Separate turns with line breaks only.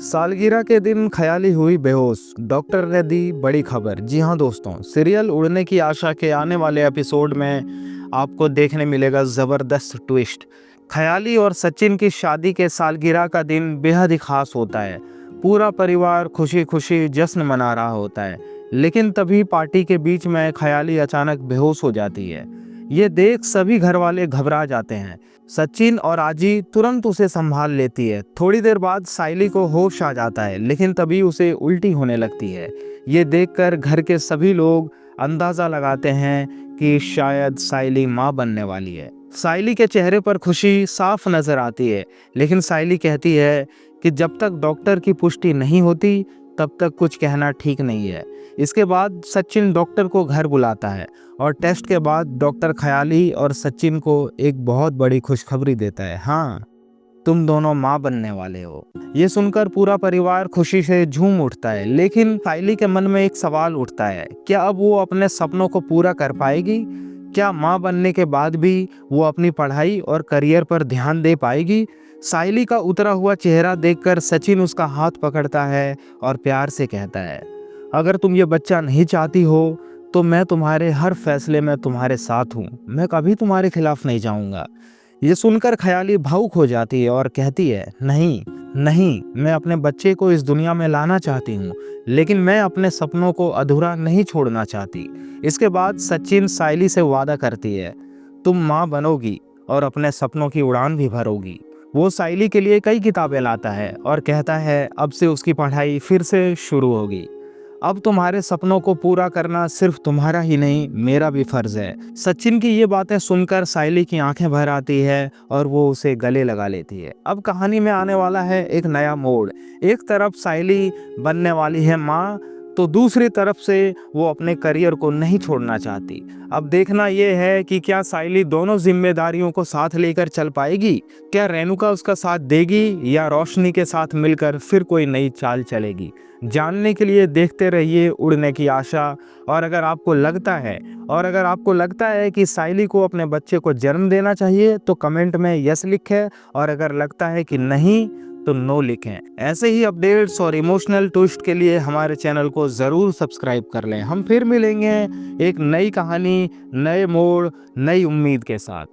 सालगिरह के दिन ख्याली हुई बेहोश, डॉक्टर ने दी बड़ी खबर। जी हाँ दोस्तों, सीरियल उड़ने की आशा के आने वाले एपिसोड में आपको देखने मिलेगा ज़बरदस्त ट्विस्ट। ख्याली और सचिन की शादी के सालगिरह का दिन बेहद ही खास होता है। पूरा परिवार खुशी खुशी जश्न मना रहा होता है, लेकिन तभी पार्टी के बीच में ख्याली अचानक बेहोश हो जाती है। ये देख सभी घर वाले घबरा जाते हैं। सचिन और आजी तुरंत उसे संभाल लेती है। थोड़ी देर बाद साइली को होश आ जाता है, लेकिन तभी उसे उल्टी होने लगती है। ये देखकर घर के सभी लोग अंदाजा लगाते हैं कि शायद साइली माँ बनने वाली है। साइली के चेहरे पर खुशी साफ नजर आती है, लेकिन साइली कहती है कि जब तक डॉक्टर की पुष्टि नहीं होती तब तक कुछ कहना ठीक नहीं है। इसके बाद सचिन डॉक्टर को घर बुलाता है और टेस्ट के बाद डॉक्टर ख्याली और सचिन को एक बहुत बड़ी खुशखबरी देता है। हाँ, तुम दोनों माँ बनने वाले हो। ये सुनकर पूरा परिवार खुशी से झूम उठता है, लेकिन साइली के मन में एक सवाल उठता है, क्या अब वो अपने सपनों को पूरा कर पाएगी? क्या माँ बनने के बाद भी वो अपनी पढ़ाई और करियर पर ध्यान दे पाएगी? साइली का उतरा हुआ चेहरा देखकर सचिन उसका हाथ पकड़ता है और प्यार से कहता है, अगर तुम ये बच्चा नहीं चाहती हो तो मैं तुम्हारे हर फैसले में तुम्हारे साथ हूँ। मैं कभी तुम्हारे खिलाफ नहीं जाऊँगा। ये सुनकर ख्याली भावुक हो जाती है और कहती है, नहीं नहीं, मैं अपने बच्चे को इस दुनिया में लाना चाहती हूँ, लेकिन मैं अपने सपनों को अधूरा नहीं छोड़ना चाहती। इसके बाद सचिन साइली से वादा करती है, तुम माँ बनोगी और अपने सपनों की उड़ान भी भरोगी। वो साइली के लिए कई किताबें लाता है और कहता है अब से उसकी पढ़ाई फिर से शुरू होगी। अब तुम्हारे सपनों को पूरा करना सिर्फ तुम्हारा ही नहीं, मेरा भी फर्ज है। सचिन की ये बातें सुनकर साइली की आंखें भर आती है और वो उसे गले लगा लेती है। अब कहानी में आने वाला है एक नया मोड़। एक तरफ साइली बनने वाली है माँ, तो दूसरी तरफ से वो अपने करियर को नहीं छोड़ना चाहती। अब देखना ये है कि क्या साइली दोनों जिम्मेदारियों को साथ लेकर चल पाएगी? क्या रेणुका उसका साथ देगी या रोशनी के साथ मिलकर फिर कोई नई चाल चलेगी? जानने के लिए देखते रहिए उड़ने की आशा। और अगर आपको लगता है कि साइली को अपने बच्चे को जन्म देना चाहिए तो कमेंट में यस लिखें, और अगर लगता है कि नहीं तो नो लिखें। ऐसे ही अपडेट्स और इमोशनल ट्विस्ट के लिए हमारे चैनल को ज़रूर सब्सक्राइब कर लें। हम फिर मिलेंगे एक नई कहानी, नए मोड़, नई उम्मीद के साथ।